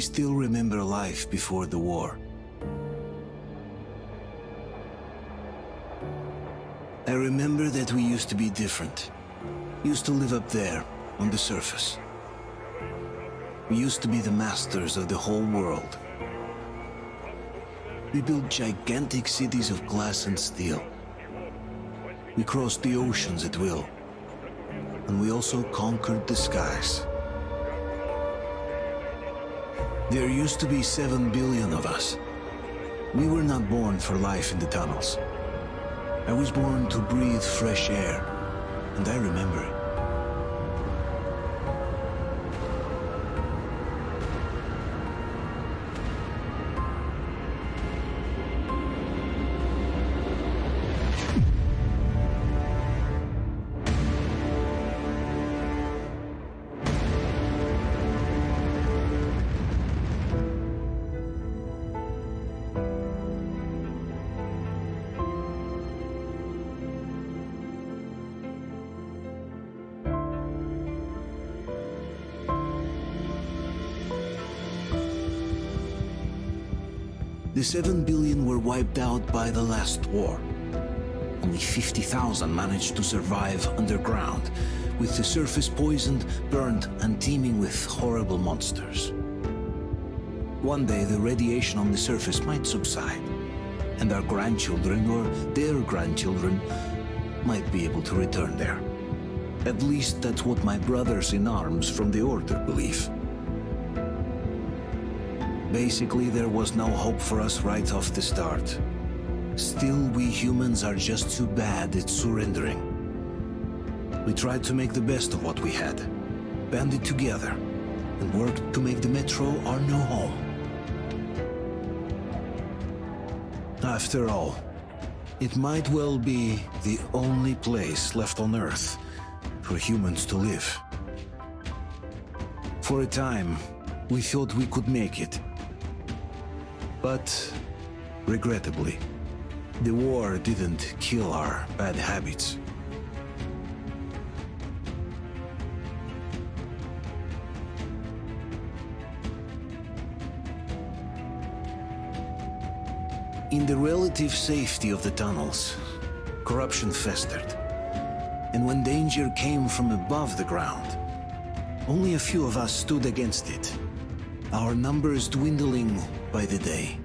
still remember life before the war. I remember that we used to be different. Used to live up there, on the surface. We used to be the masters of the whole world. We built gigantic cities of glass and steel. We crossed the oceans at will. And we also conquered the skies. There used to be 7 billion of us. We were not born for life in the tunnels. I was born to breathe fresh air, and I remember it. The 7 billion were wiped out by the last war. Only 50,000 managed to survive underground, with the surface poisoned, burned, and teeming with horrible monsters. One day the radiation on the surface might subside, and our grandchildren or their grandchildren might be able to return there. At least that's what my brothers in arms from the Order believe. Basically, there was no hope for us right off the start. Still, we humans are just too bad at surrendering. We tried to make the best of what we had, banded together, and worked to make the Metro our new home. After all, it might well be the only place left on Earth for humans to live. For a time, we thought we could make it. But, regrettably, the war didn't kill our bad habits. In the relative safety of the tunnels, corruption festered. And when danger came from above the ground, only a few of us stood against it, our numbers dwindling by the day.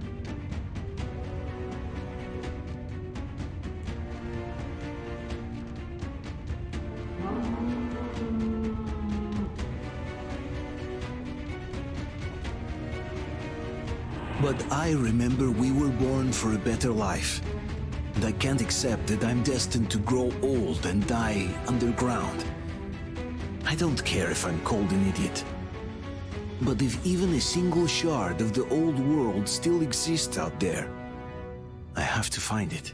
But I remember we were born for a better life, and I can't accept that I'm destined to grow old and die underground. I don't care if I'm called an idiot. But if even a single shard of the old world still exists out there, I have to find it.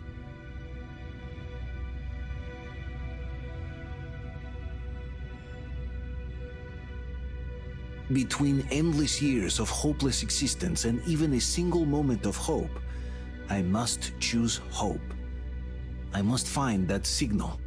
Between endless years of hopeless existence and even a single moment of hope, I must choose hope. I must find that signal.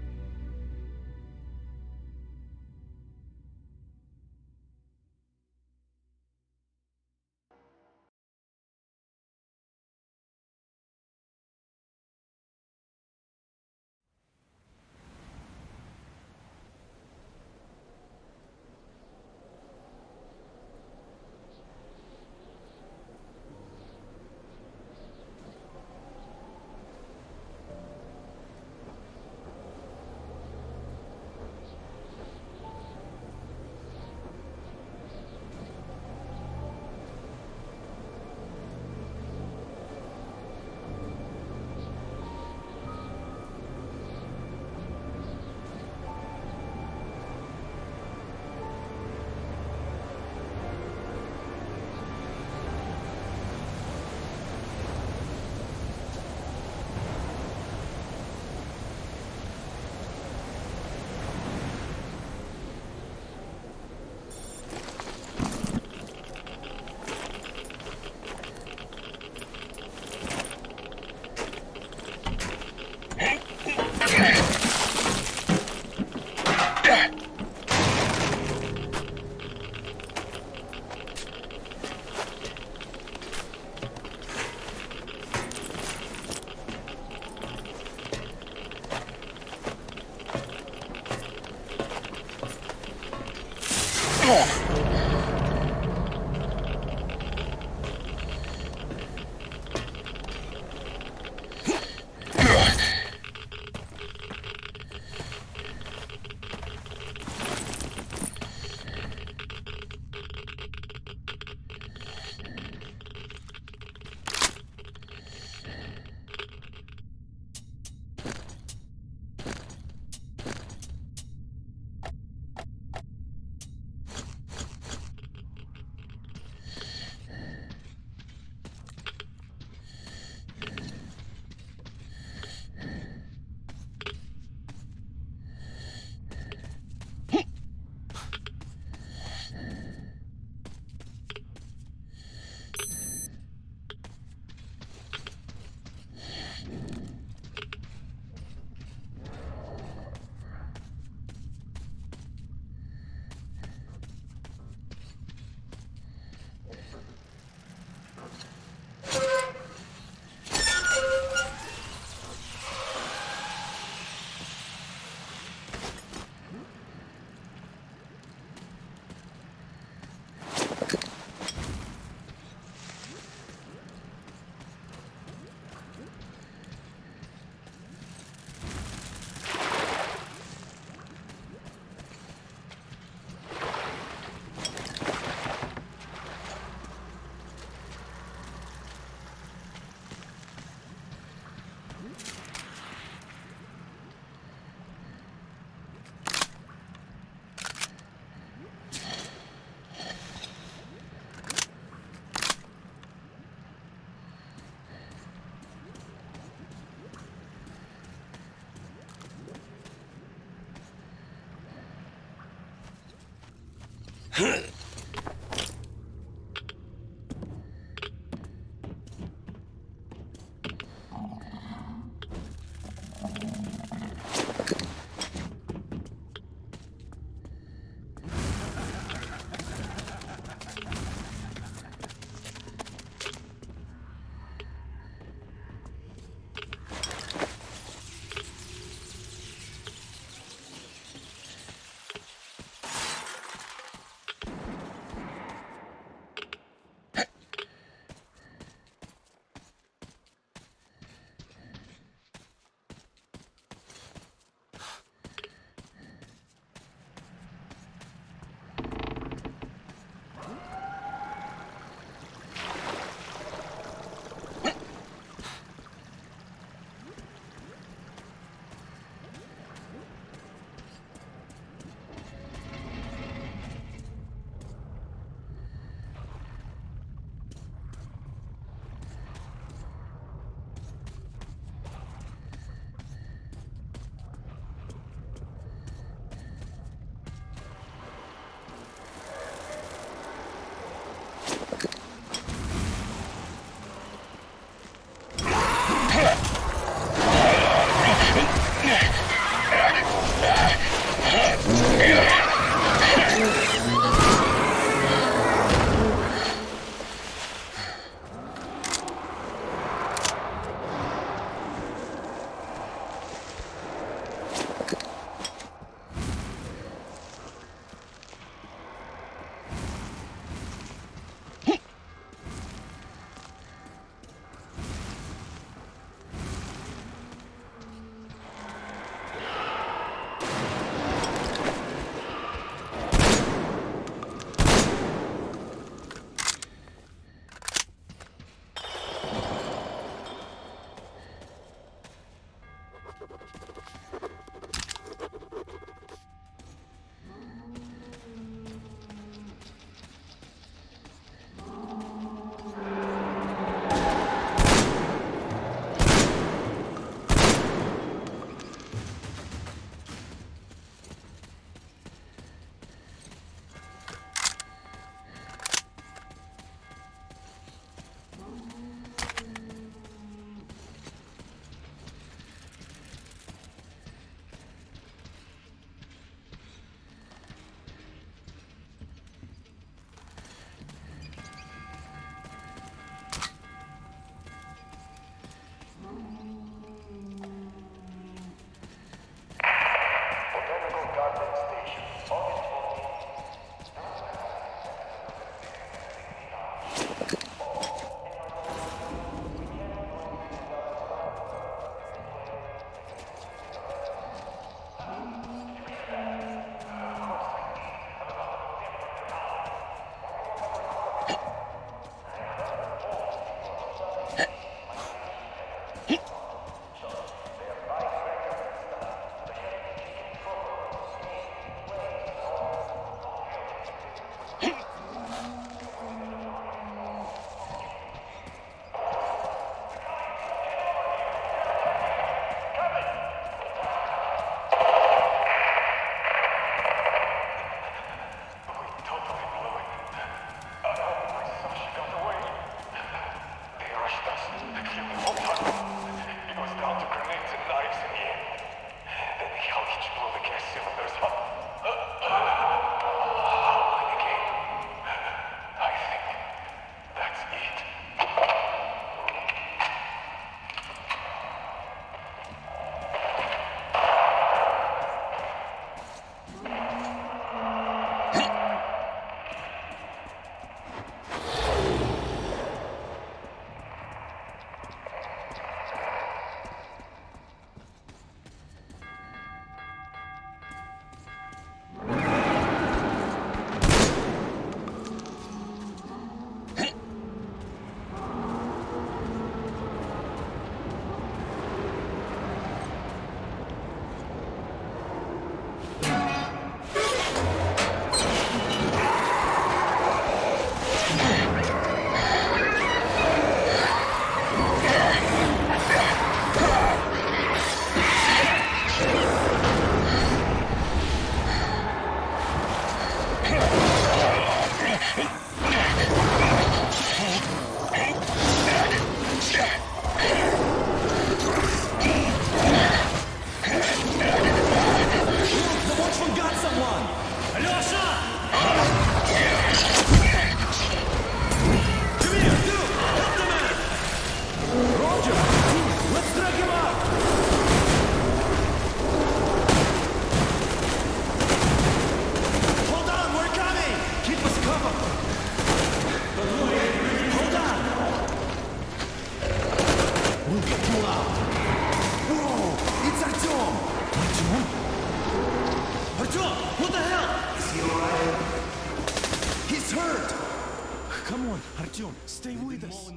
Come on, Artyom, stay with us.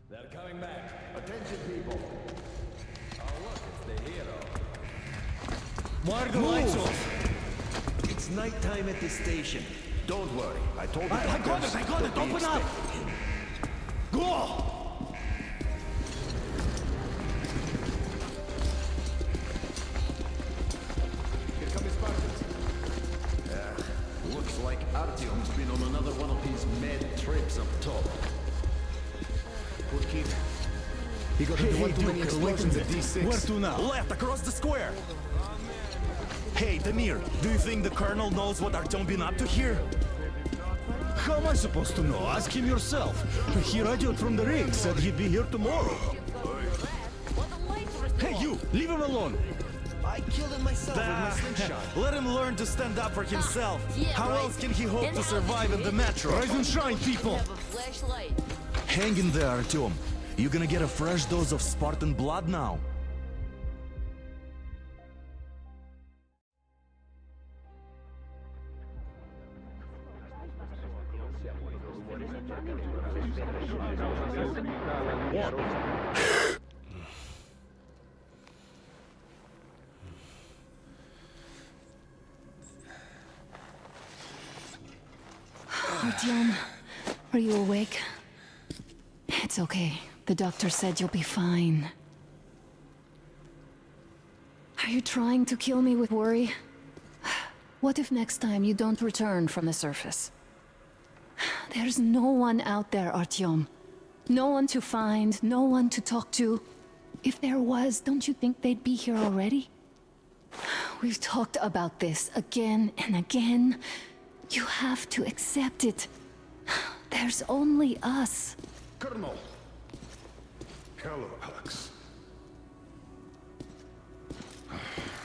They're coming back. Attention, people. Oh, look, it's the hero. Why are the lights off? It's nighttime at the station. Don't worry, I told you. I got it, open up! Go! Here come his partners. Looks like Artyom's been on another one of his mad trips up top. Good kid. He got into one too many explosions at D6. Where to now? Left, across the square! Hey, Damir, do you think the Colonel knows what Artyom been up to here? How am I supposed to know? Ask him yourself. He radioed from the ring, said he'd be here tomorrow. Hey, you! Leave him alone! I killed him myself with my slingshot. Let him learn to stand up for himself. How else can he hope to survive in the metro? Rise and shine, people! Hang in there, Artyom. You're gonna get a fresh dose of Spartan blood now. Artyom, are you awake? It's okay. The doctor said you'll be fine. Are you trying to kill me with worry? What if next time you don't return from the surface? There's no one out there, Artyom. No one to find, no one to talk to. If there was, don't you think they'd be here already? We've talked about this again and again. You have to accept it. There's only us. Colonel! Hello, Alex.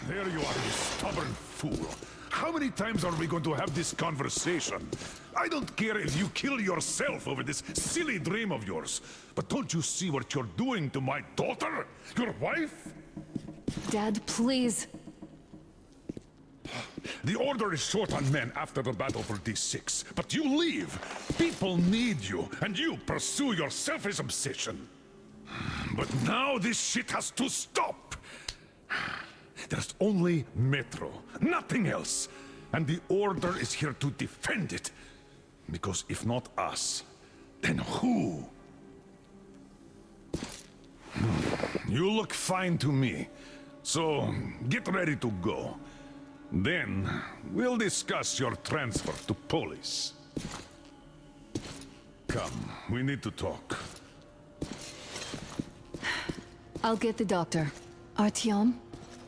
There you are, you stubborn fool. How many times are we going to have this conversation? I don't care if you kill yourself over this silly dream of yours, but don't you see what you're doing to my daughter? Your wife? Dad, please. The Order is short on men after the battle for D6, but you leave. People need you, and you pursue your selfish obsession. But now this shit has to stop. There's only Metro, nothing else. And the Order is here to defend it. Because if not us, then who? You look fine to me. So, get ready to go. Then, we'll discuss your transfer to Polis. Come, we need to talk. I'll get the doctor. Artyom,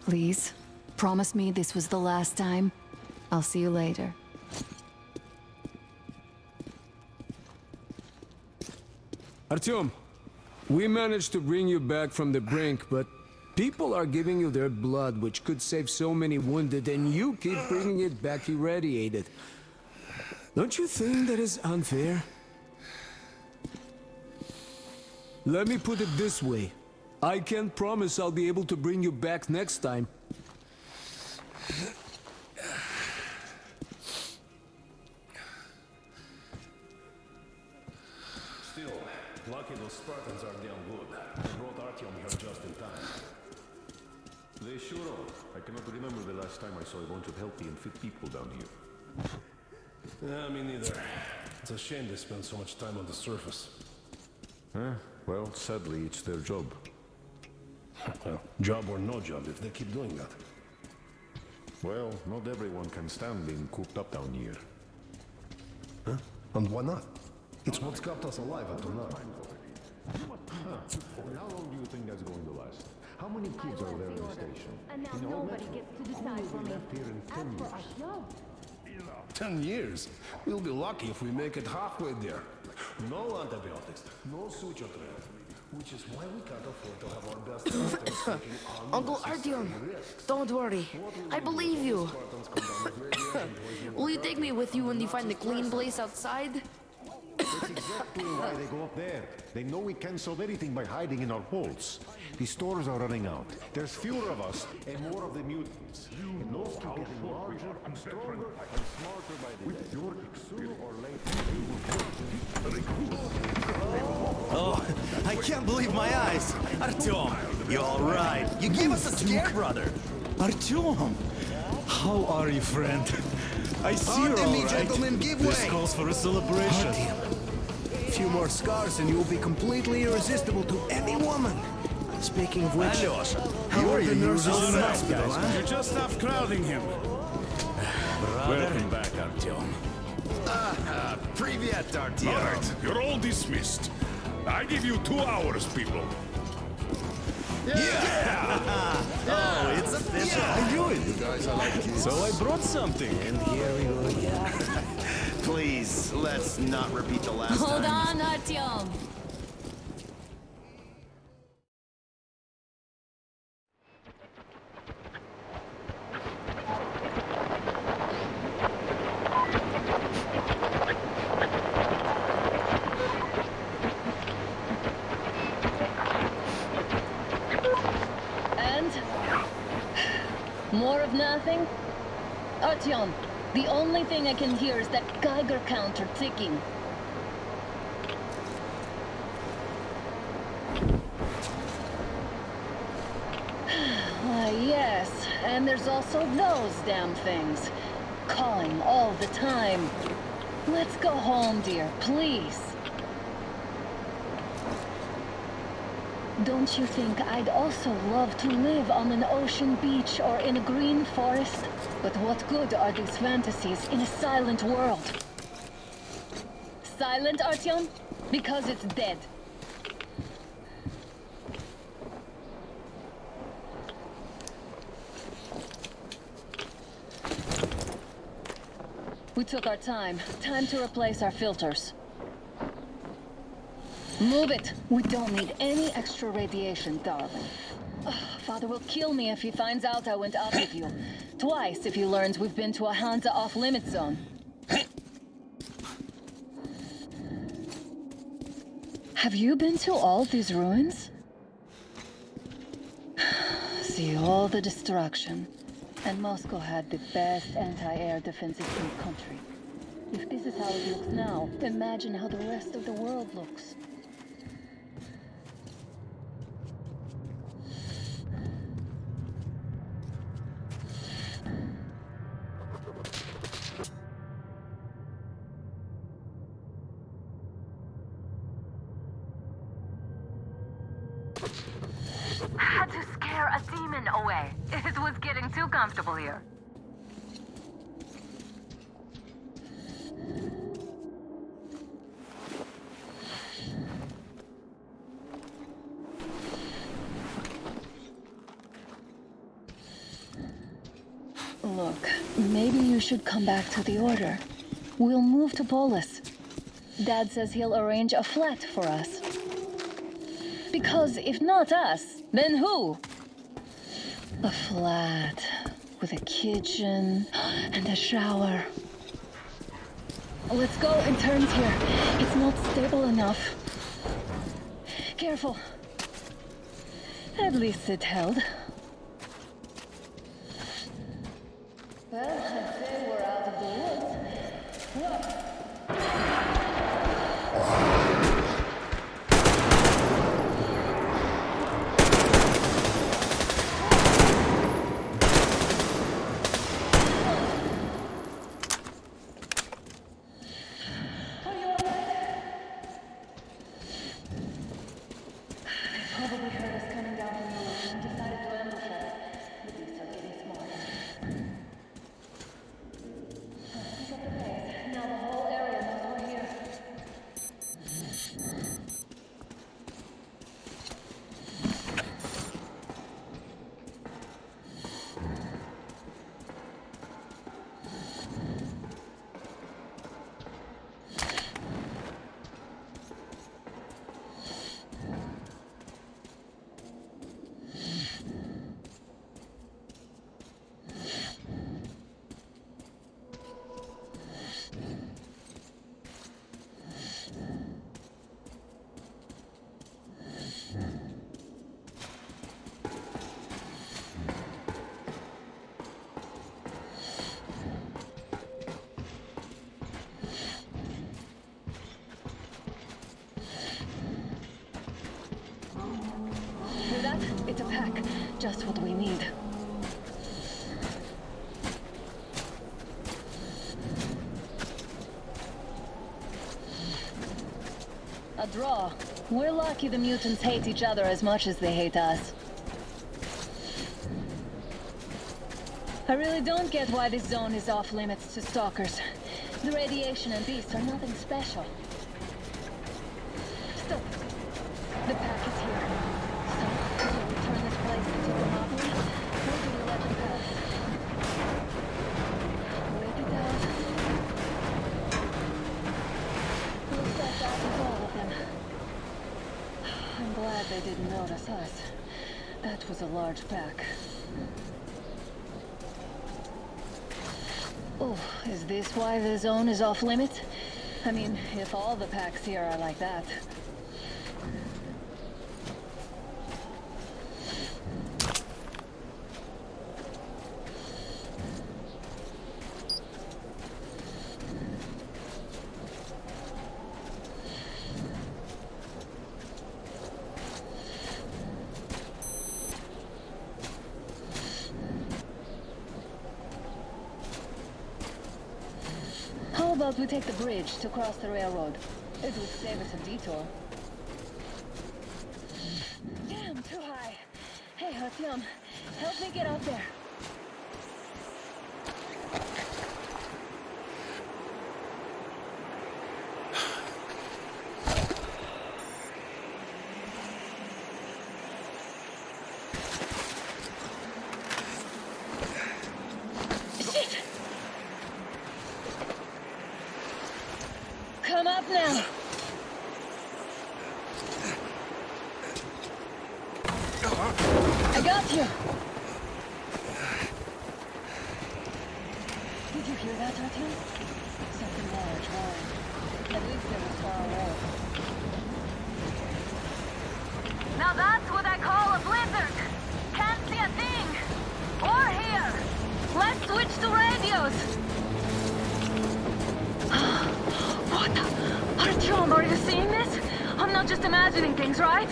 please, promise me this was the last time. I'll see you later. Artyom, we managed to bring you back from the brink, but people are giving you their blood, which could save so many wounded, and you keep bringing it back irradiated. Don't you think that is unfair? Let me put it this way. I can't promise I'll be able to bring you back next time. Still, lucky those Spartans are damn good. They brought Artyom here just in time. They sure are. I cannot remember the last time I saw a bunch of healthy and fit people down here. Yeah, me neither. It's a shame they spend so much time on the surface. Well, sadly, it's their job. Well, job or no job, if they keep doing that. Well, not everyone can stand being cooped up down here. Huh? And why not? It's what's kept us alive until now. And how long do you think that's going to last? How many kids are there in the station? And now nobody gets to decide for me. Left here in As 10 for years. us, no. 10 years? We'll be lucky if we make it halfway there. No antibiotics, no suture thread. Which is why we can't afford to have our best doctors taking on Uncle Artyom, don't worry. I believe you. Will you take me with you when you find the clean place outside? That's exactly why they go up there. They know we can't solve anything by hiding in our holes. The stores are running out. There's fewer of us and more of the mutants. And those two getting larger and stronger and smarter by the day. Sooner or later, Oh, I can't believe my eyes. Artyom, you all right? You gave us a scare, brother. Artyom, how are you, friend? I see you're all right. Gentlemen, give This way. calls for a celebration. A few more scars and you will be completely irresistible to any woman. Speaking of which, Alyosha, how are the nurses in the nice hospital, guys. huh? You just stopped crowding him. Welcome back, Artyom. Privyet, All Artyom. right, you're all dismissed. I give you 2 hours, people. Oh, it's official. I knew it. You guys are like kids. So I brought something. And here we go again. Please, let's not repeat the last Hold time. on, Artyom. And? More of nothing? Artyom, the only thing I can hear is that Geiger counter ticking. Yes, and there's also those damn things. Calling all the time. Let's go home, dear, please. Don't you think I'd also love to live on an ocean beach or in a green forest? But what good are these fantasies in a silent world? Silent, Artyom? Because it's dead. We took our time. Time to replace our filters. Move it! We don't need any extra radiation, darling. Ugh, Father will kill me if he finds out I went out with you. Twice if he learns we've been to a Hansa off-limit zone. Have you been to all these ruins? See all the destruction. And Moscow had the best anti-air defenses in the country. If this is how it looks now, imagine how the rest of the world looks. Had to scare a demon away. It was getting too comfortable here. Look, maybe you should come back to the Order. We'll move to Polis. Dad says he'll arrange a flat for us. Because if not us, then who? A flat with a kitchen and a shower. Let's go in turns here. It's not stable enough. Careful. At least it held. Well, I'd say we're out of the woods. Look. Probably heard us coming down from the roof and decided to ambush us. The beasts are getting smarter. Pick up the pace. Now the whole just what we need. A draw. We're lucky the mutants hate each other as much as they hate us. I really don't get why this zone is off limits to stalkers. The radiation and beasts are nothing special. Stop. The pack is here. So, do we turn this place into a monopoly, or do we let them pass? Wait it out. Looks like that is all of them. I'm glad they didn't notice us. That was a large pack. Oh, is this why the zone is off limits? I mean, if all the packs here are like that. How about we take the bridge to cross the railroad? It would save us a detour. Damn, too high. Hey, Artyom, help me get out there. Come up now. I got you. Did you hear that, Artyom? Something large roaring. At least it was far away. Now that's what I call a blizzard. Can't see a thing. Or hear. Let's switch to radios. What the? Artyom, are you seeing this? I'm not just imagining things, right?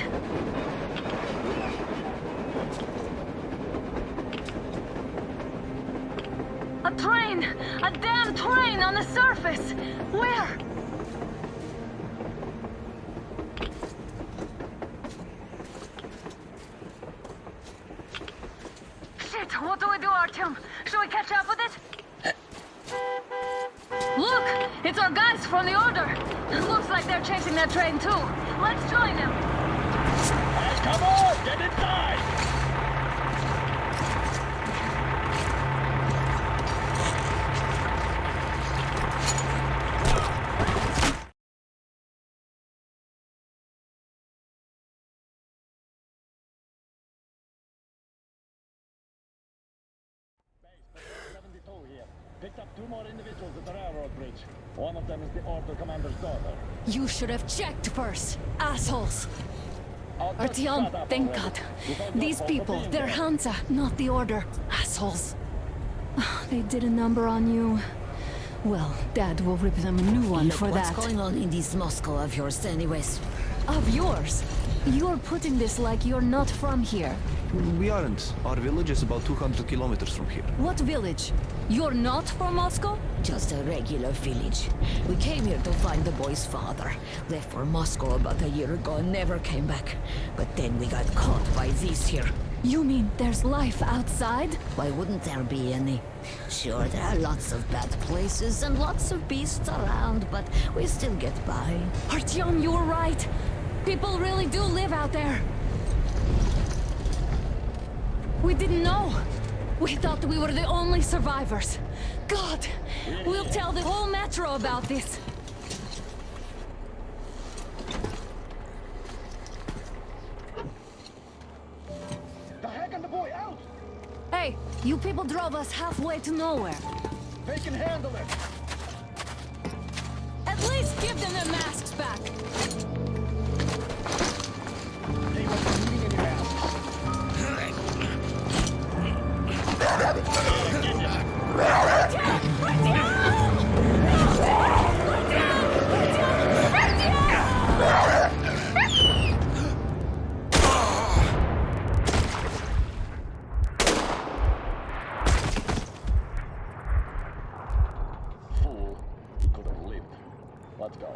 A train! A damn train on the surface! Where? Shit, what do we do, Artyom? Should we catch up with it? Look! It's our guys from the Order! Looks like they're chasing that train too. Let's join them! Hey, come on! Get inside! Picked up 2 more individuals at the railroad bridge. One of them is the Order commander's daughter. You should have checked first, assholes! Artyom, thank God. These people, they're Hansa, not the Order. Assholes. They did a number on you. Well, Dad will rip them a new one for that. What's going on in this Moscow of yours anyways? Of yours? You're putting this like you're not from here. We aren't. Our village is about 200 kilometers from here. What village? You're not from Moscow? Just a regular village. We came here to find the boy's father. Left for Moscow about a year ago and never came back. But then we got caught by these here. You mean there's life outside? Why wouldn't there be any? Sure, there are lots of bad places and lots of beasts around, but we still get by. Artyom, you were right. People really do live out there. We didn't know. We thought we were the only survivors. God, we'll tell the whole metro about this. The heck and the boy out! Hey, you people drove us halfway to nowhere. They can handle it! At least give them their masks back. They won't be needing any masks. Let's go.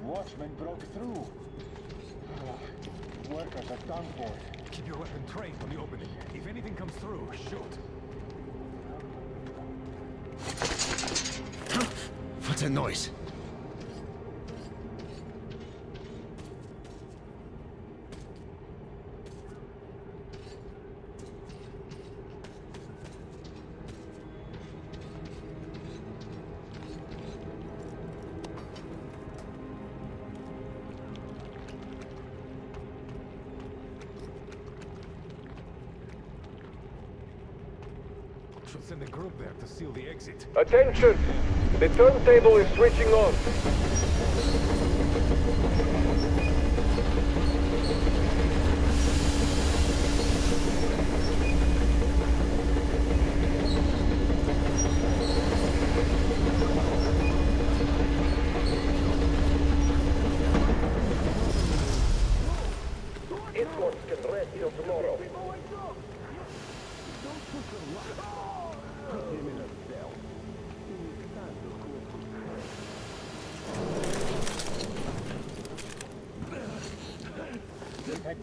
Watchmen broke through. Workers are done for. Keep your weapon trained on the opening. If anything comes through, shoot. What's that noise? Should send a group there to seal the exit. Attention! The turntable is switching on. Escorts can rest till tomorrow.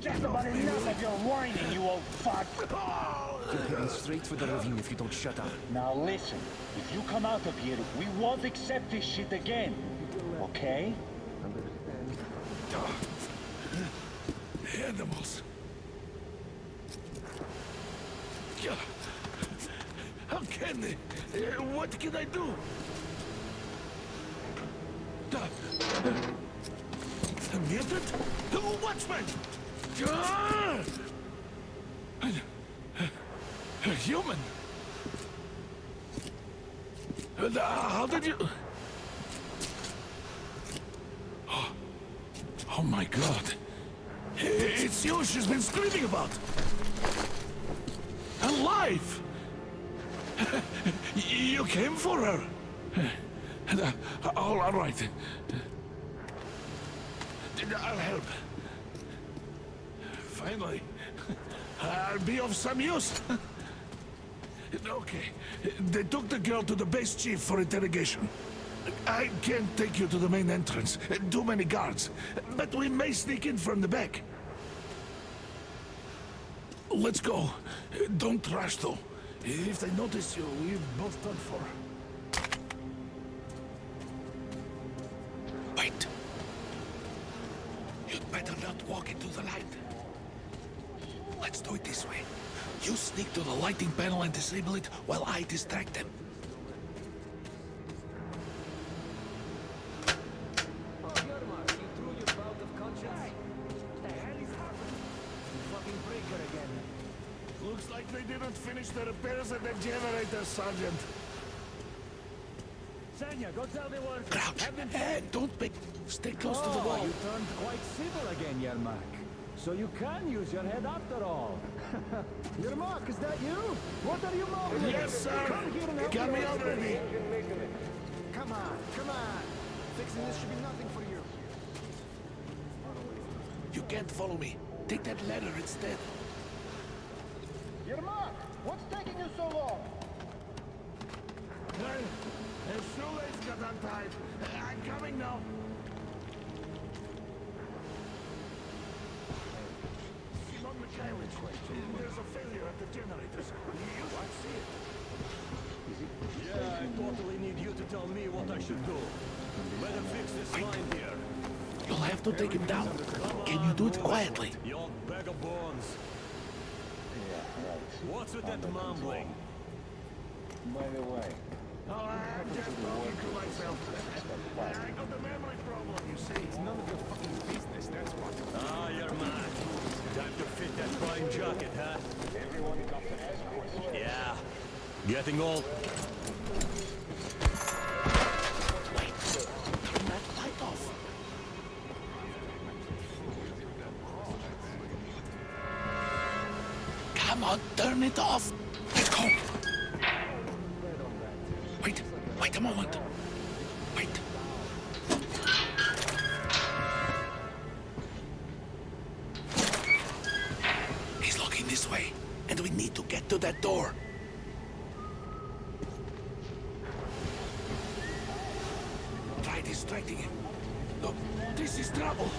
Just about enough of your whining, you old fuck! You're heading straight for the ravine if you don't shut up. Now listen, if you come out of here, we won't accept this shit again. Okay? Animals. How can they? What can I do? Mutant? Watchman! A human? How did you... Oh my God. It's you she's been screaming about. Alive! You came for her. All right. I'll help. Finally, I'll be of some use. Okay, they took the girl to the base chief for interrogation. I can't take you to the main entrance. Too many guards. But we may sneak in from the back. Let's go. Don't rush, though. If they notice you, we're both done for. Wait. You'd better not walk into the light. Let's do it this way. You sneak to the lighting panel and disable it while I distract them. Looks like they didn't finish the repairs at the generator, Sergeant. Sanya, go tell the workers. Crouch, and don't be... Stay close to the wall. You turned quite civil again, Yermak. So you can use your head after all. Yermak, is that you? What are you mobbing? Yes, sir. Come here and help Got me me already. Come on, come on. Fixing this should be nothing for you. You can't follow me. Take that ladder instead. Yermak, what's taking you so long? His shoelace got untied. I'm coming now. Simon Mikhailовich, there's a failure at the generators. You should see it. Yeah, I totally need you to tell me what I should do. Better fix this line here. You'll have to take him down. Can you do it quietly? You old bag of bones. What's with that mumbling? By the way, Oh, I'm just talking to myself. I got a memory problem, you see. It's none of your fucking business, that's what. Ah, you're mad. Time to fit that prime jacket, huh? everyone comes to ask questions. Yeah. Getting old. Wait, turn that light off. Come on, turn it off. Let's go. Wait a moment. Wait. He's looking this way, and we need to get to that door. Try distracting him. Look, this is trouble.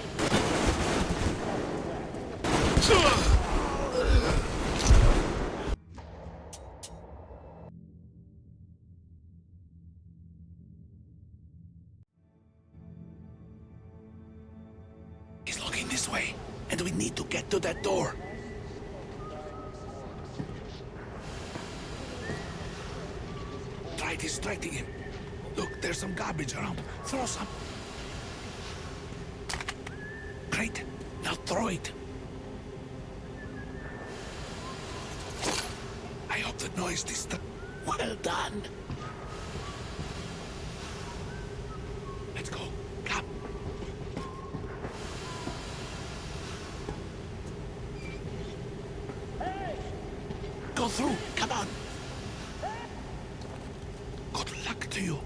He's looking this way, and we need to get to that door. Try distracting him. Look, there's some garbage around. Throw some. Great. Now throw it. I hope the noise well done. Let's go. Come. Go through. Come on. Good luck to you.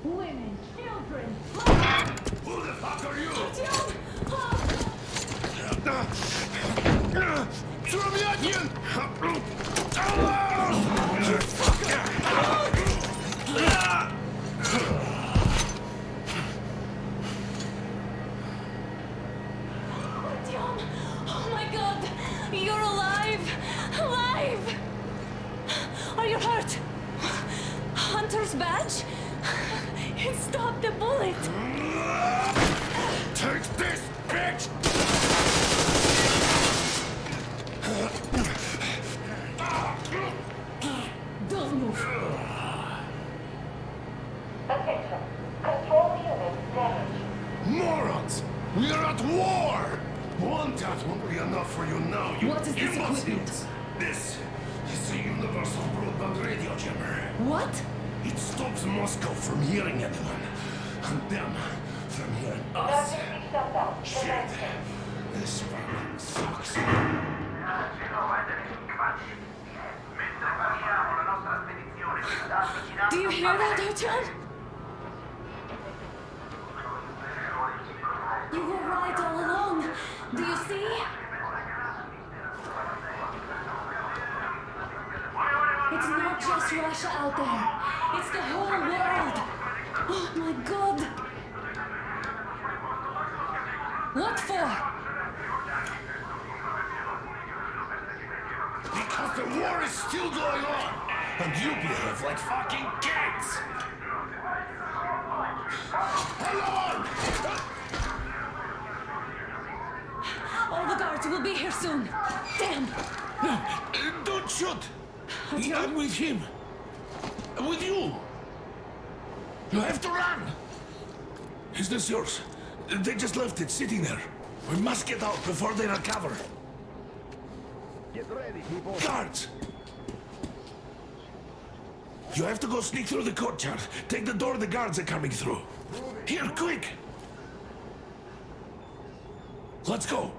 Women, children, Who the fuck are you? Throw me at you! Artyom! Oh my god! You're alive! Alive! Are you hurt? Hunter's badge? It stopped the bullet! Take this, bitch! Don't move! Attention. Control unit damaged. Morons! We are at war! One tap won't be enough for you now, you What is this imbeciles. equipment? This is a universal broadband radio jammer. What? It stops Moscow from hearing anyone. And them from hearing us. Shit. This fucking sucks. Do you hear that, Artyom? You were right all along. Do you see? It's not just Russia out there. It's the whole world. Oh my God. What for? Because the war is still going on. And you behave like fucking kids. Hello! All the guards will be here soon. Damn. Don't shoot. I'm with him. With you. You have to run. Is this yours? They just left it sitting there. We must get out before they recover. Get ready, people. Guards! You have to go sneak through the courtyard. Take the door the guards are coming through. Here, quick! Let's go.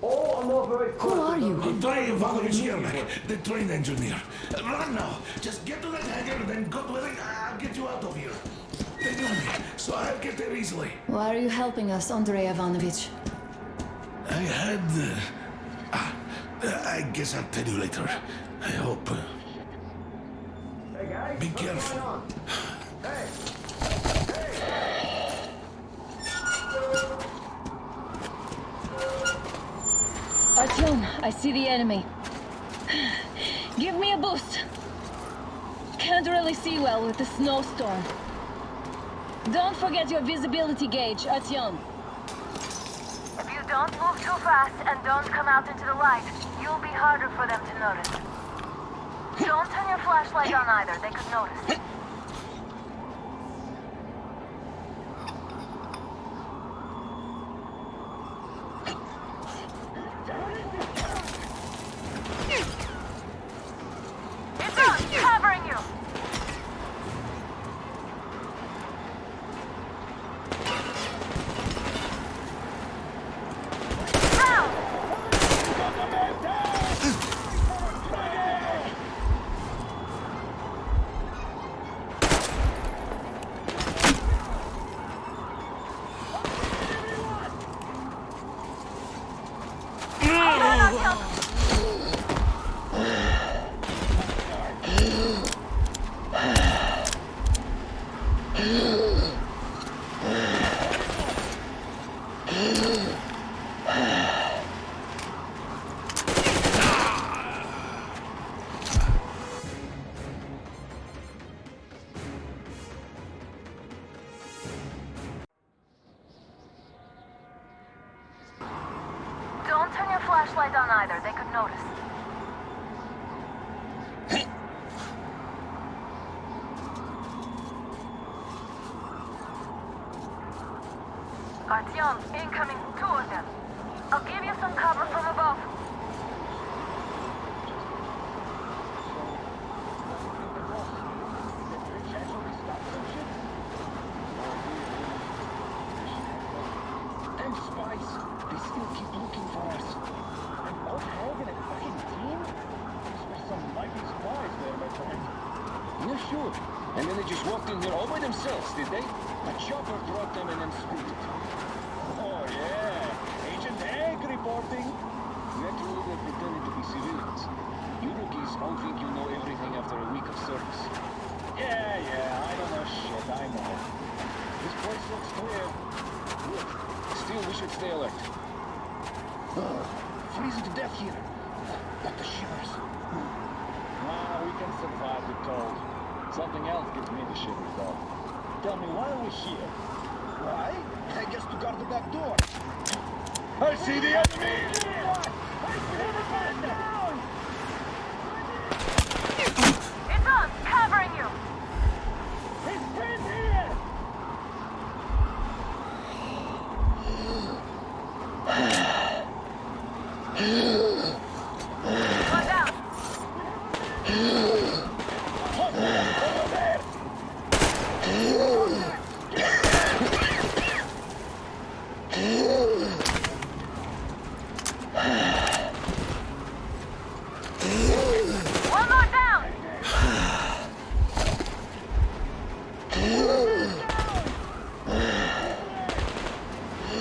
Who are you? Andrei Ivanovich Yermak, the train engineer. Run now. Just get to that hangar, then go to it. I'll get you out of here. They knew me, so I'll get there easily. Why are you helping us, Andrei Ivanovich? I had... I guess I'll tell you later. I hope. Hey, guys. Be careful. Hey. Artyom, I see the enemy. Give me a boost. Can't really see well with the snowstorm. Don't forget your visibility gauge, Artyom. If you don't move too fast and don't come out into the light, you'll be harder for them to notice. Don't turn your flashlight on either, they could notice. It's on, covering you! Don't turn your flashlight on either, they could notice. Artyom, incoming, 2 of them. I'll give you some cover from above. Them spies, they still keep looking for us. And not having a fucking team? These were some mighty spies there, my friend. Yeah, sure. And then they just walked in here all by themselves, did they? A chopper brought them and then scooted. Oh, yeah. Agent Egg reporting. Naturally, they're pretending to be civilians. You rookies all think you know everything after a week of service. Yeah, I don't know shit, I know. This place looks clear. Good. Still, we should stay alert. Freezing to death here. Got the shivers. We can survive, we're told. Something else gives me the shivers, though. Tell me, why are we here? Why? I guess to guard the back door. I see the enemy! I see everybody down! It's on, covering you! He's pinned here!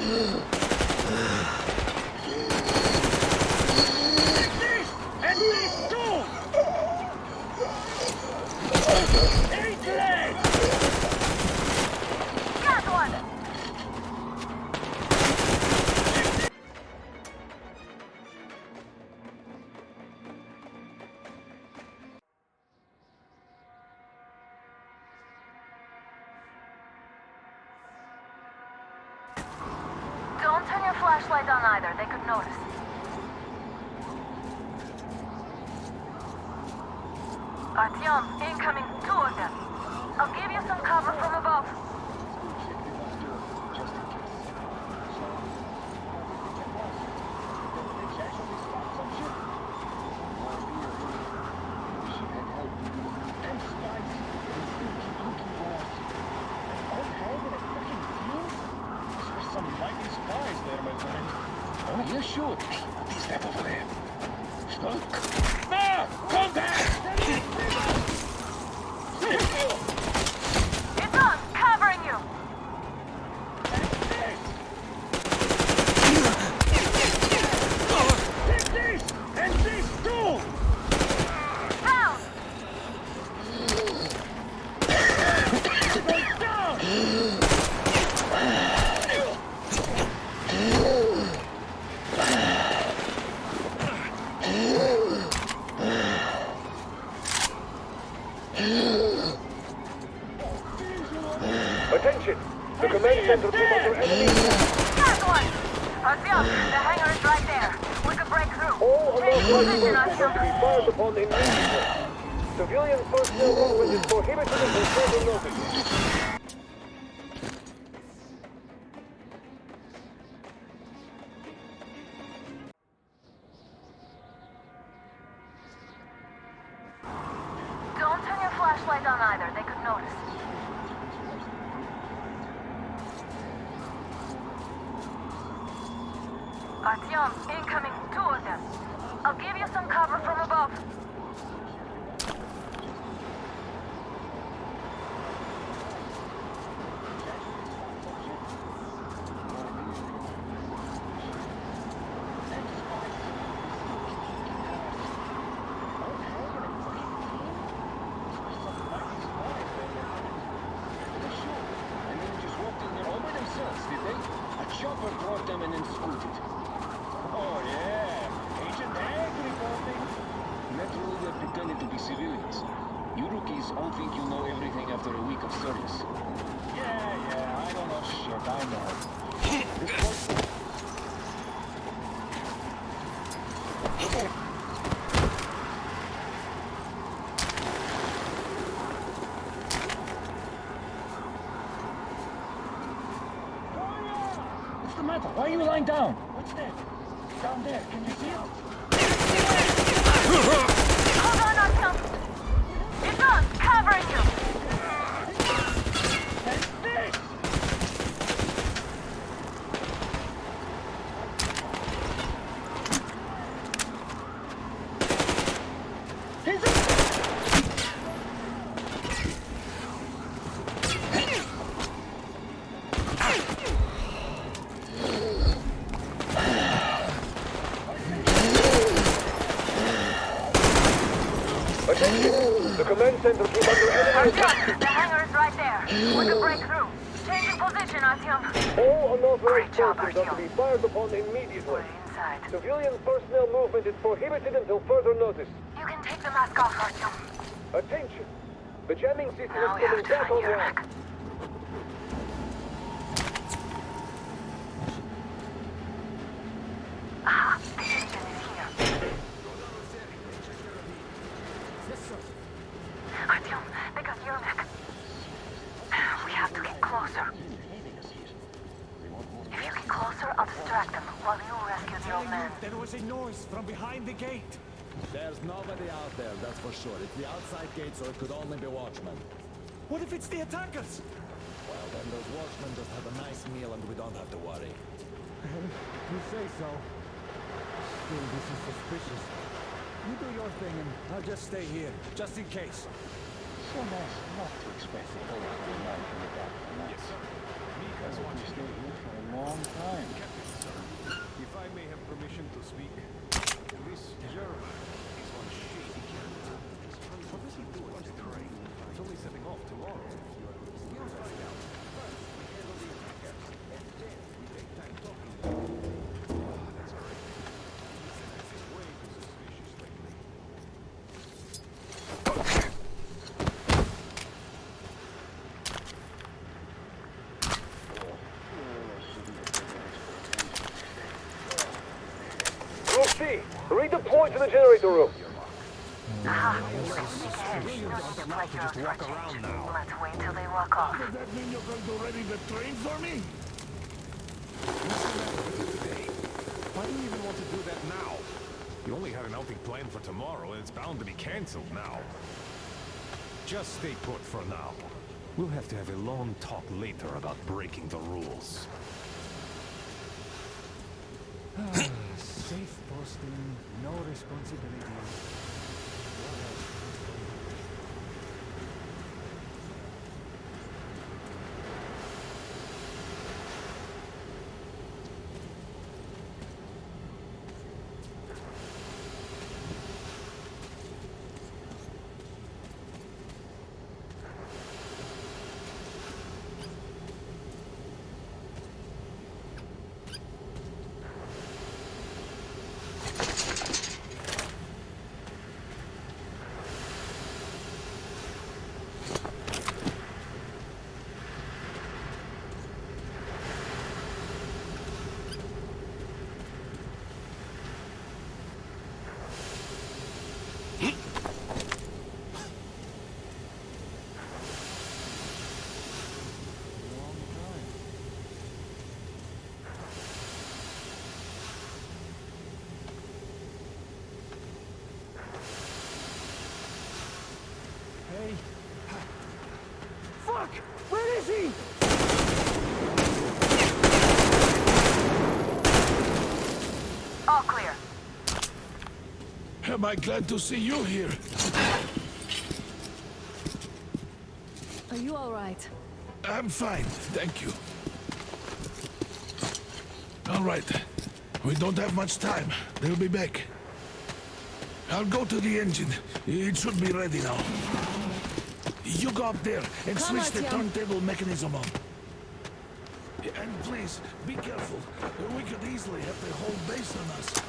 And this too! 8 legs! Got one! Don't turn your flashlight on either, they could notice. Artyom, incoming, 2 of them. I'll give you some cover from above. You should. Step over there. Look. No! Come back! It's on, covering you! Take this! And this too! Down! Down! Attention! The command center came under enemy. Got one! Artyom, the hangar is right there. We could break through. All Change unauthorized position, persons are to be Artyom. fired upon immediately. Civilian personnel movement is prohibited until further notice. Don't turn your flashlight on either, they could notice. Artyom, incoming, 2 of them. I'll give you some cover from above. Chopper brought them and then scooted. Oh yeah, Agent Ag reporting. Naturally, they're pretending to be civilians. You rookies all think you know everything after a week of service. Yeah, I don't know shit, I know. This boy... What's the matter? Why are you lying down? What's that? Down there. Can you see it? Hold on, Artyom. It's on, covering you. And this! Attention! The command center came under enemy attack. Artyom, the hangar is right there. We can break through. Changing position, Artyom. All unauthorized Great job, persons are to Artyom. be fired upon immediately. We're inside. Civilian personnel movement is prohibited until further notice. You can take the mask off, Artyom. Attention! The jamming system Now is we have coming to back find your online. Mac. Aha, the engine is here. Artyom, they got your Mac. We have to get closer. If you get closer, I'll distract them while you rescue the old man. There was a noise from behind the gate. There's nobody out there, that's for sure. It's the outside gate, so it could only be watchmen. What if it's the attackers? Well, then those watchmen just have a nice meal and we don't have to worry. You say so. Still, this is suspicious. You do your thing and I'll just stay here, just in case. So nice not to express a whole lot of life in the dark. Yes, sir. Because once you stay here for a long long time. If I may have permission to speak, this German is one shady character. What does he do on the train? It's only setting off tomorrow. We'll find out. First, we handle the attackers, and then we take time talking to them. That's great. He's acting way too suspicious lately. C, redeploy to the generator room. Just walk around now. Let's wait till they walk off. Does that mean you're going to ready the train for me? Why do you even want to do that now? You only had an outing planned for tomorrow, and it's bound to be cancelled now. Just stay put for now. We'll have to have a long talk later about breaking the rules. Safe posting, no responsibility. Hey. Fuck! Where is he? All clear. Am I glad to see you here? Are you all right? I'm fine, thank you. All right. We don't have much time. They'll be back. I'll go to the engine. It should be ready now. You go up there and Come switch the on, Tim. turntable mechanism on. And please, be careful. We could easily have the whole base on us.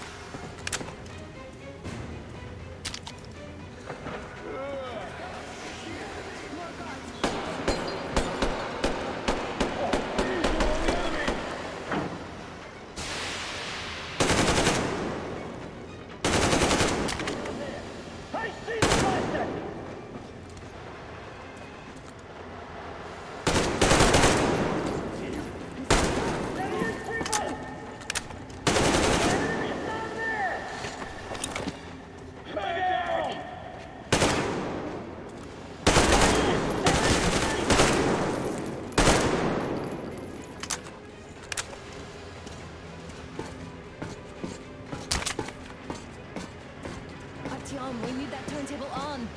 Artyom, we need that turntable on.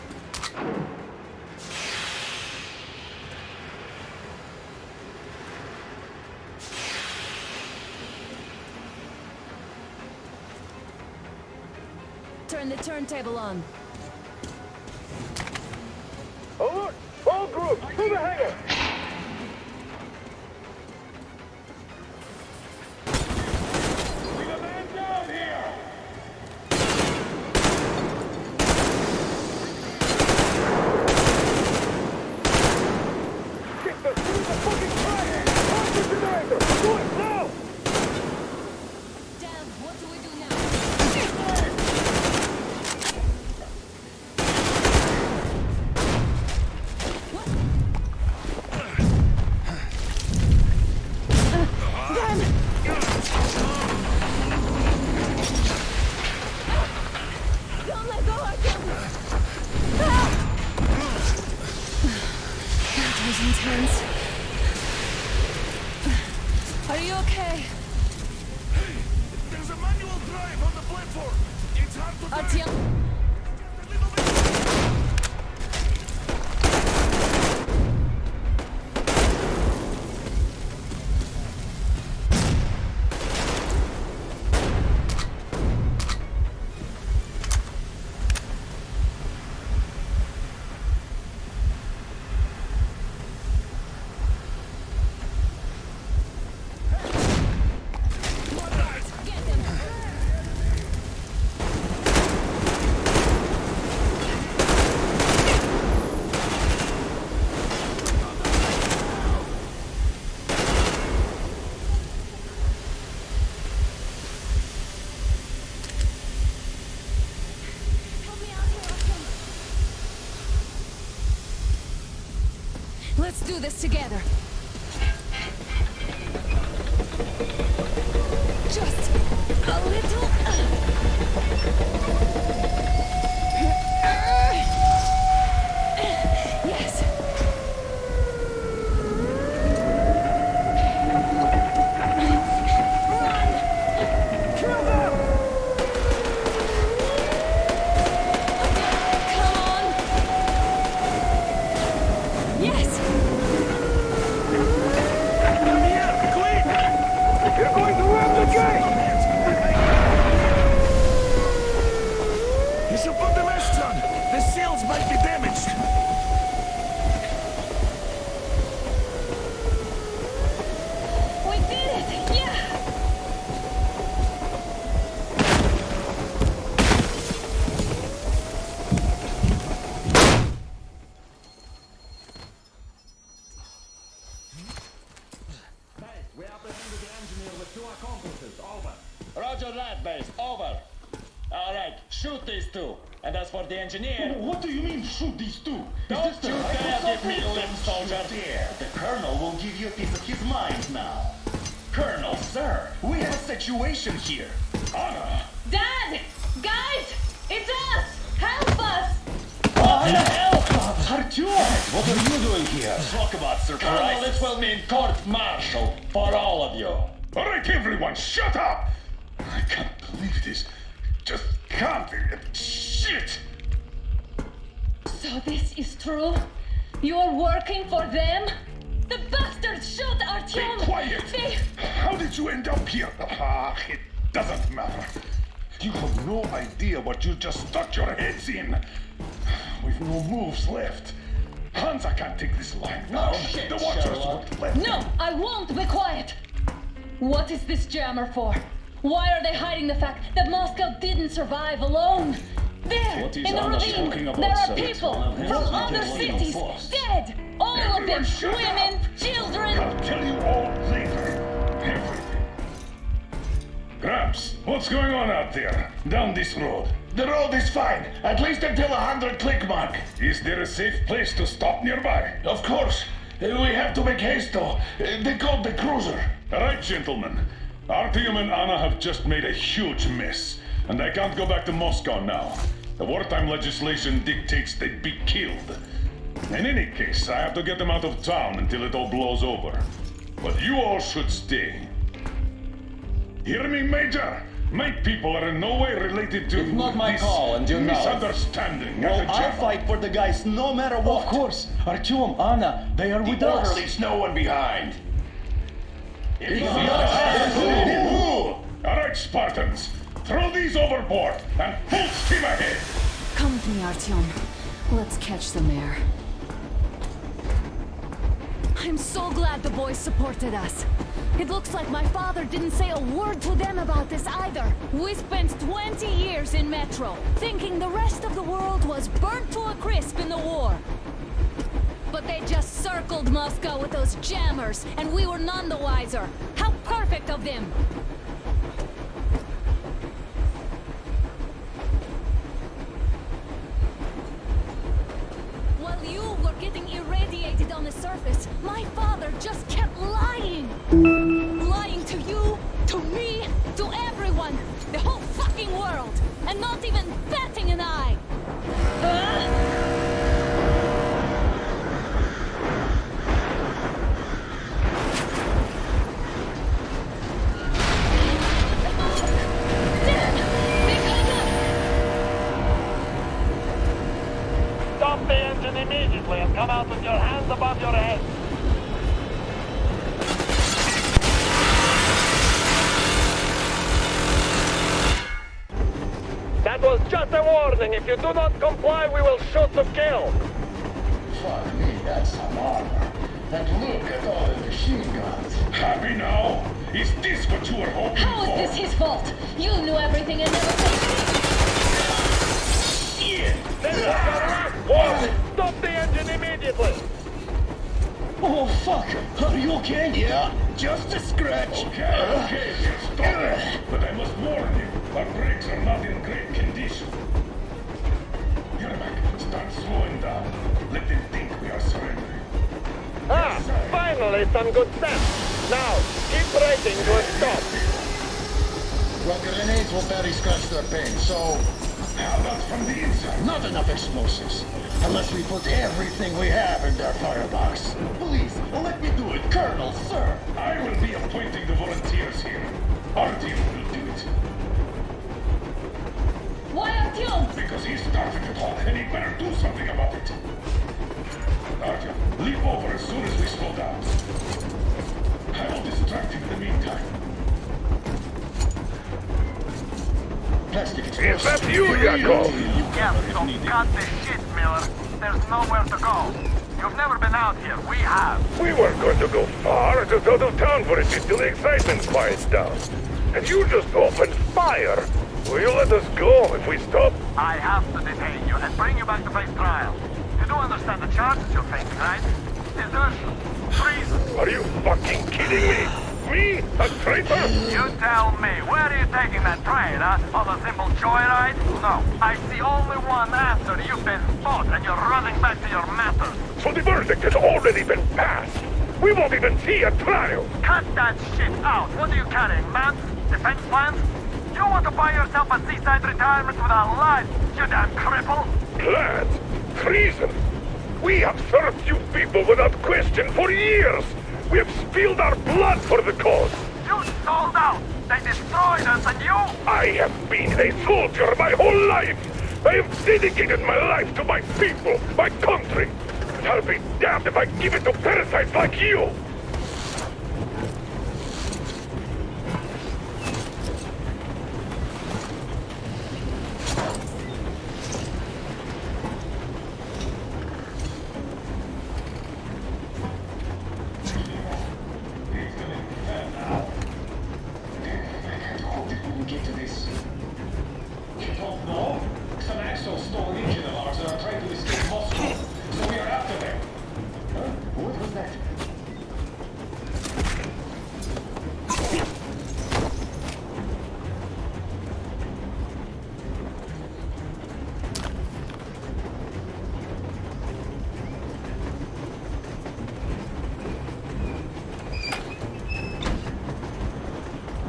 Turn the turntable on. Alert! All groups, to the hangar! Damn, what do we do now? Don't let go, Artyom! That was intense. Are you okay? There's a manual drive on the platform. It's hard to drive. Artyom! do this together. Just a little... Yes. Roger that, base. Over. All right, shoot these two. And as for the engineer... What do you mean, shoot these two? Don't you dare give me lip, soldier. Dare. The Colonel will give you a piece of his mind now. Colonel, sir, we have a situation here. Anna! Dad! Guys! It's us! Help us! What the hell? Artyom! What are you doing here? Talk about surprise. Colonel, it will mean court-martial for all of you. All right, everyone, shut up! I can't believe this. Just can't. Shit! So this is true? You're working for them? The bastards shot Artyom! Be quiet! They... How did you end up here? It doesn't matter. You have no idea what you just stuck your heads in. We've no moves left. Hansa can't take this line. No The shit, Watchers Sherlock. won't let No, them. I won't be quiet! What is this jammer for? Why are they hiding the fact that Moscow didn't survive alone? There, What is in the Anna ravine, talking about, there are sir? people It's from one of other his cities, force. dead! All of them, Everyone shut women, up. children! I'll tell you all later. Everything. Gramps, what's going on out there? Down this road? The road is fine, at least until 100 click mark. Is there a safe place to stop nearby? Of course. We have to make haste though. They called the cruiser. All right, gentlemen. Artyom and Anna have just made a huge mess, and I can't go back to Moscow now. The wartime legislation dictates they be killed. In any case, I have to get them out of town until it all blows over. But you all should stay. Hear me, Major? My people are in no way related to It's not my this call, and you know it. misunderstanding. Well, at the I'll German. fight for the guys no matter what. Of course. Artyom, Anna, they are with us. Leaves no one behind. All right, Spartans. Throw these overboard and full steam ahead. Come with me, Artyom. Let's catch the mayor. I'm so glad the boys supported us. It looks like my father didn't say a word to them about this either. We spent 20 years in Metro, thinking the rest of the world was burnt to a crisp in the war. But they just circled Moscow with those jammers, and we were none the wiser. How perfect of them! While you were getting irradiated on the surface, my father just kept lying. Lying to you, to me, to everyone, the whole fucking world, and not even batting an eye. Stop the engine immediately and come out with your hands above your head. That was just a warning. If you do not comply, we will shoot to kill. Fuck me, that's some armor. And look at all the machine guns. Happy now? Is this what you were hoping How for? is this his fault? You knew everything and never said anything. This is your last warning. Stop the engine immediately. Oh, fuck. Are you okay? Yeah, just a scratch. Okay, stop it. But I must warn you, our brakes are not in great condition. Yermak, start slowing down. Let them think we are surrendering. Ah, finally some good sense. Now, keep braking to a stop. Well, grenades will barely scratch their paint, so... How about from the inside? Not enough explosives. Unless we put everything we have in their firebox. Please, let me do it, Colonel, sir. I will be appointing the volunteers here. Our team will do it. Why Artyom? Because he started it all, and he better do something about it. Artyom, leap over as soon as we slow down. I will distract him in the meantime. Plastic Is that you, Yakov? Yeah, so cut the shit, Miller. There's nowhere to go. You've never been out here. We have. We weren't going to go far, just out of town for a bit till the excitement quiets down. And you just opened fire. Will you let us go if we stop? I have to detain you and bring you back to face trial. You do understand the charges you're facing, right? Desertion, treason. Are you fucking kidding me? Me? A traitor? You tell me, where are you taking that train, huh? On a simple joyride? No, I see only one answer. You've been fought and you're running back to your masters. So the verdict has already been passed. We won't even see a trial. Cut that shit out. What are you carrying, maps? Defense plans? You want to buy yourself a seaside retirement without life, you damn cripple? Plans? Treason? We have served you people without question for years. We have spilled our blood for the cause. You sold out. They destroyed us and you... I have been a soldier my whole life. I have dedicated my life to my people, my country. And I'll be damned if I give it to parasites like you.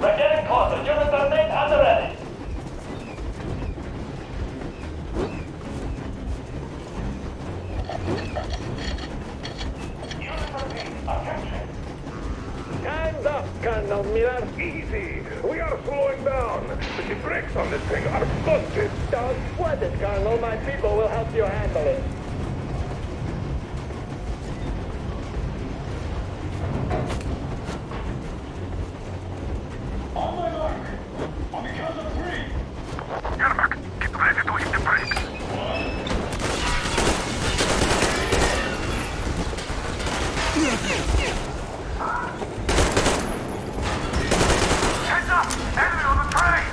We're getting closer. Units are made and ready. Hands up, Colonel Miller. Easy. We are slowing down. But the brakes on this thing are busted. Don't sweat it, Colonel. My people will help you handle it. On my mark. On the count of 3. Yermak, get ready to hit the brakes. Heads up! Enemy on the train!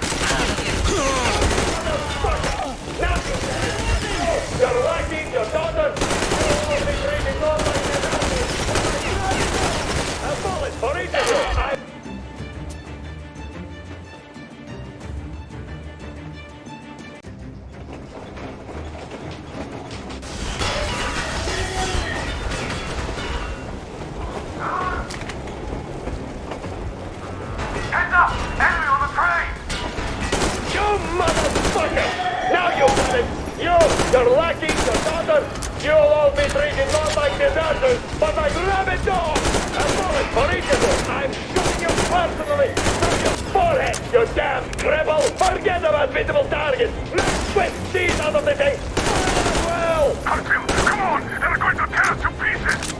You're lucky, your daughter. You will be treated all like a bullet for each of you. Heads up! Enemy on the train! You motherfucker! Now you got it! Your lackey, your daughter, you'll all be treated not like deserters, but like rabid dogs! A bullet for each of you! I'm shooting you personally through your forehead, you damn cripple! Forget about visible targets! Let's whip these out of the thing! Well! Artyom, come on! They're going to tear us to pieces!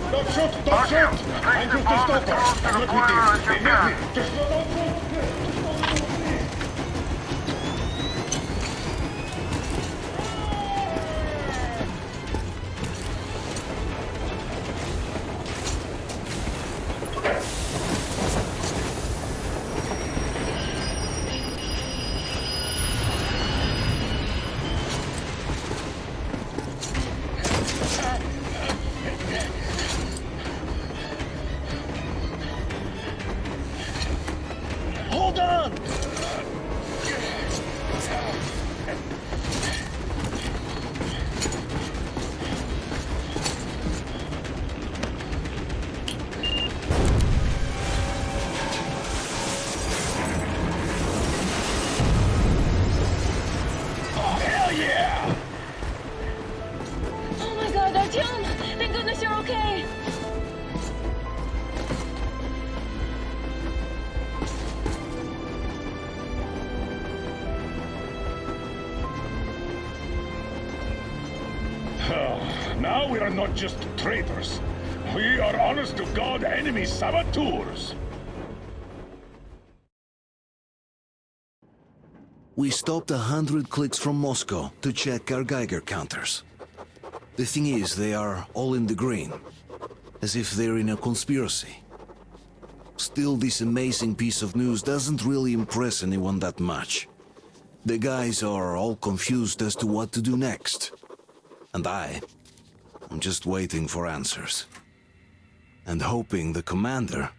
Don't shoot! Don't shoot! I'm just a stopper. I'm not with you. They need me. Just don't shoot! we are not just traitors. We are honest-to-God enemy saboteurs. We stopped 100 clicks from Moscow to check our Geiger counters. The thing is, they are all in the green, as if they're in a conspiracy. Still, this amazing piece of news doesn't really impress anyone that much. The guys are all confused as to what to do next. And I'm just waiting for answers. And hoping the commander,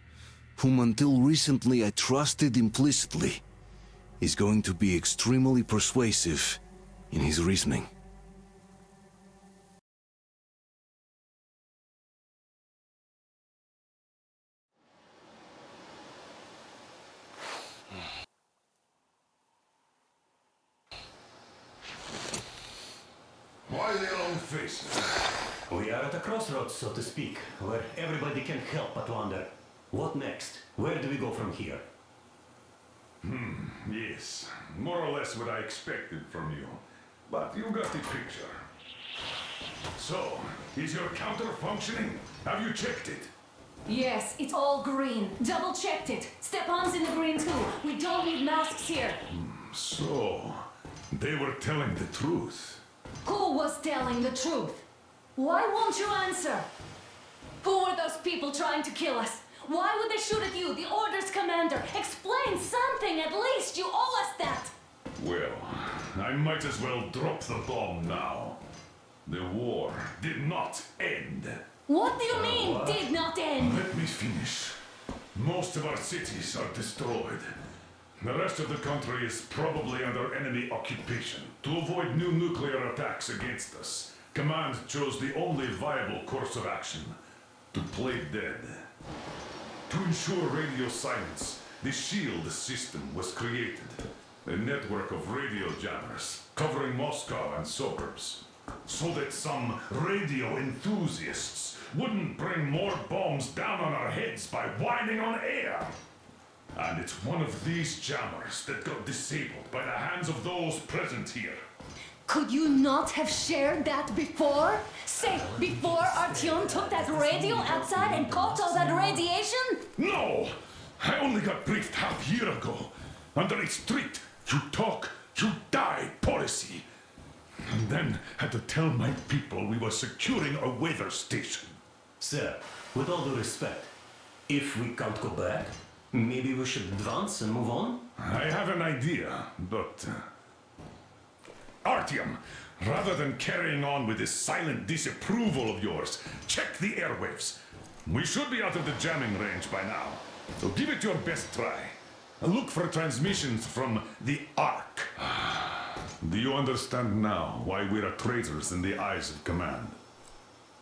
whom until recently I trusted implicitly, is going to be extremely persuasive in his reasoning. Why the long faces? We are at a crossroads, so to speak, where everybody can't help but wonder, what next? Where do we go from here? Yes, more or less what I expected from you. But you got the picture. So, is your counter functioning? Have you checked it? Yes, it's all green. Double-checked it. Stepan's in the green too. We don't need masks here. So, they were telling the truth. Who was telling the truth? Why won't you answer? Who were those people trying to kill us? Why would they shoot at you, the Order's commander? Explain something, at least! You owe us that! Well, I might as well drop the bomb now. The war did not end. What do you mean, did not end? Let me finish. Most of our cities are destroyed. The rest of the country is probably under enemy occupation. To avoid new nuclear attacks against us, Command chose the only viable course of action: to play dead. To ensure radio silence, the SHIELD system was created. A network of radio jammers covering Moscow and suburbs. So that some radio enthusiasts wouldn't bring more bombs down on our heads by whining on air. And it's one of these jammers that got disabled by the hands of those present here. Could you not have shared that before? Say, before Artyom took that radio outside and caught all that radiation? No! I only got briefed half year ago. Under a strict, you talk, you die policy. And then had to tell my people we were securing a weather station. Sir, with all due respect, if we can't go back, maybe we should advance and move on? I have an idea, but... Artyom, rather than carrying on with this silent disapproval of yours, check the airwaves. We should be out of the jamming range by now, so give it your best try. Look for transmissions from the Ark. Do you understand now why we are traitors in the eyes of Command?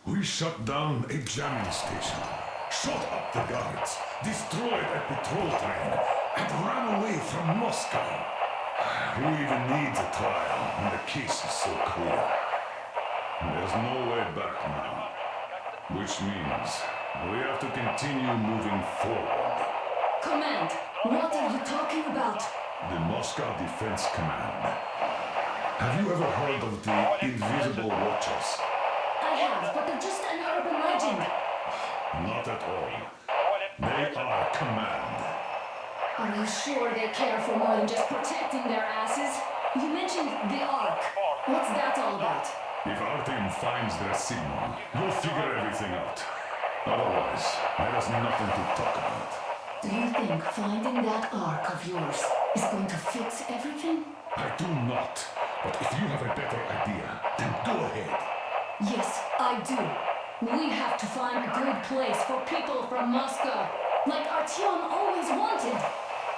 We shut down a jamming station, shot up the guards, destroyed a patrol train, and ran away from Moscow. Who even needs a trial when the case is so clear? There's no way back now, which means we have to continue moving forward. Command, what are you talking about? The Moscow Defense Command. Have you ever heard of the Invisible Watchers? I have, but they're just an urban legend. Not at all. They are Command. Are you sure they care for more than just protecting their asses? You mentioned the Ark. What's that all about? If our team finds their signal, we'll figure everything out. Otherwise, there is nothing to talk about. Do you think finding that Ark of yours is going to fix everything? I do not. But if you have a better idea, then go ahead. Yes, I do. We have to find a good place for people from Moscow, like Artyom always wanted.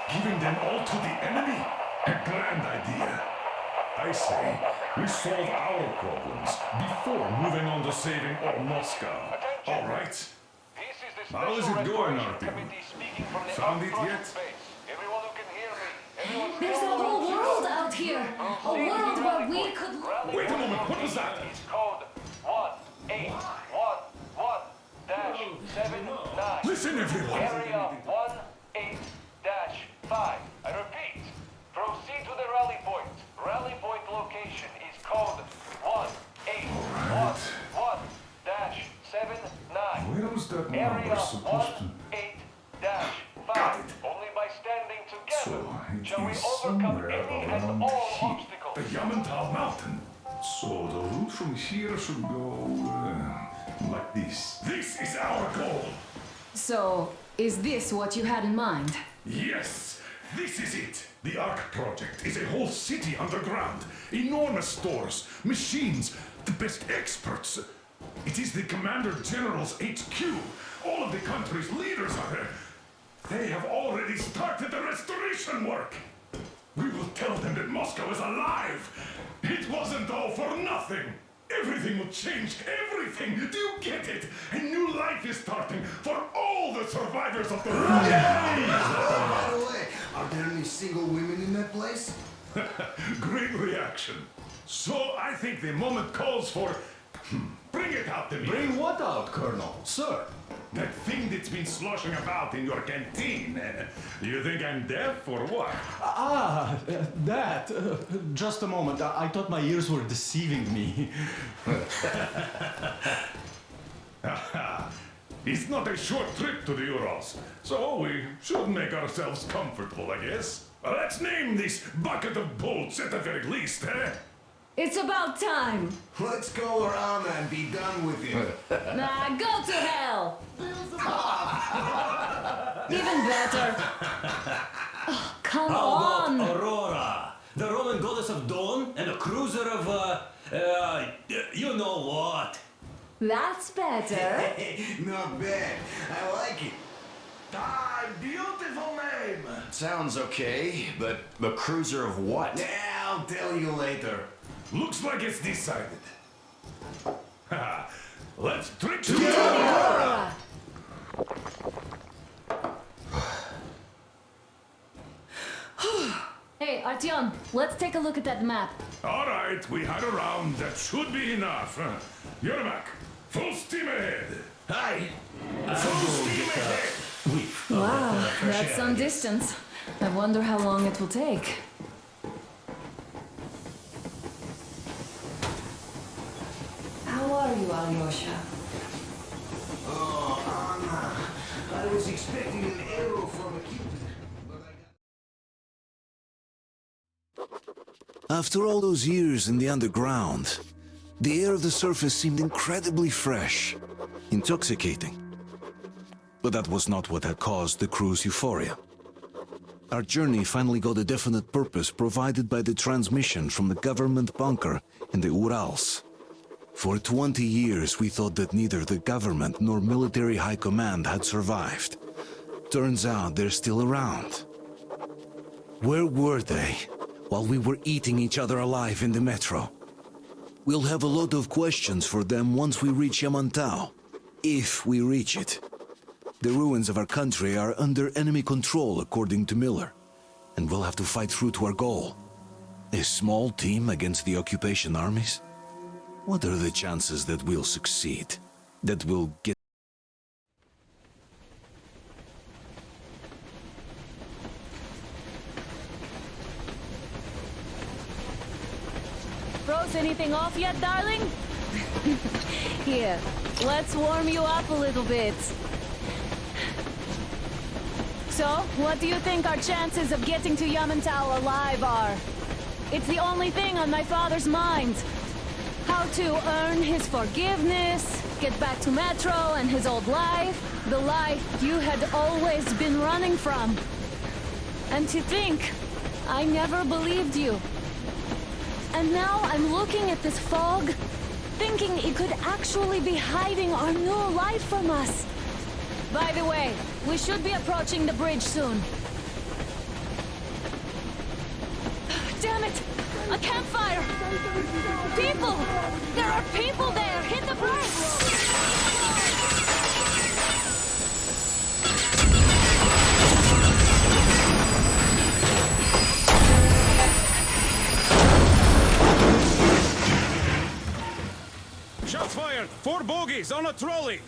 Giving them all to the enemy? A grand idea. I say, we solve our problems before moving on to saving all Moscow. All right? How is it going, Artyom? Found it yet? There's a whole world out here. A world where we could... Wait a moment, what was that? Code 1811-79. Listen, everyone. Area 18-5. I repeat, proceed to the rally point. Rally point location is code 1811-5. 9. Where was that Area number supposed to... 18-5. Only by standing together So, shall we it is overcome somewhere any and around all here. obstacles. The Yamantau Mountain. So the route from here should go like this. This is our goal. So, is this what you had in mind? Yes, this is it. The Ark Project is a whole city underground. Enormous stores, machines, the best experts. It is the Commander General's HQ. All of the country's leaders are there. They have already started the restoration work. We will tell them that Moscow is alive. It wasn't all for nothing. Everything will change, everything. Do you get it? A new life is starting for all the survivors of the riot. By the way, are there any single women in that place? Great reaction. So I think the moment calls for... Bring it out to me. Bring what out, Colonel? Sir? That thing that's been sloshing about in your canteen. You think I'm deaf or what? That. Just a moment. I thought my ears were deceiving me. It's not a short trip to the Urals, so we should make ourselves comfortable, I guess. Let's name this bucket of bolts at the very least, eh? It's about time! Let's go around and be done with it. Nah, go to hell! Even better. Oh, come on! Aurora, the Roman goddess of dawn, and a cruiser of, you know what? That's better. Not bad. I like it. Ah, beautiful name. Sounds okay, but a cruiser of what? Yeah, I'll tell you later. Looks like it's decided. Let's trick to Aurora! Hey, Artyom, let's take a look at that map. All right, we had a round. That should be enough. Yermak, full steam ahead. Hi. Full steam ahead. Wow, that's some distance. I wonder how long it will take. How are you, Alyosha? Oh, Anna. I was expecting an arrow from a Cupid, but I got... After all those years in the underground, the air of the surface seemed incredibly fresh, intoxicating. But that was not what had caused the crew's euphoria. Our journey finally got a definite purpose provided by the transmission from the government bunker in the Urals. For 20 years, we thought that neither the government nor military high command had survived. Turns out they're still around. Where were they while we were eating each other alive in the metro? We'll have a lot of questions for them once we reach Yamantau, if we reach it. The ruins of our country are under enemy control, according to Miller, and we'll have to fight through to our goal. A small team against the occupation armies? What are the chances that we'll succeed? That we'll get... Froze anything off yet, darling? Here, let's warm you up a little bit. So, what do you think our chances of getting to Yamantau alive are? It's the only thing on my father's mind. How to earn his forgiveness, get back to Metro and his old life, the life you had always been running from. And to think, I never believed you. And now I'm looking at this fog, thinking it could actually be hiding our new life from us. By the way, we should be approaching the bridge soon. Damn it! A campfire! People! There are people there! Hit the brakes! Shots fired! 4 bogies on a trolley!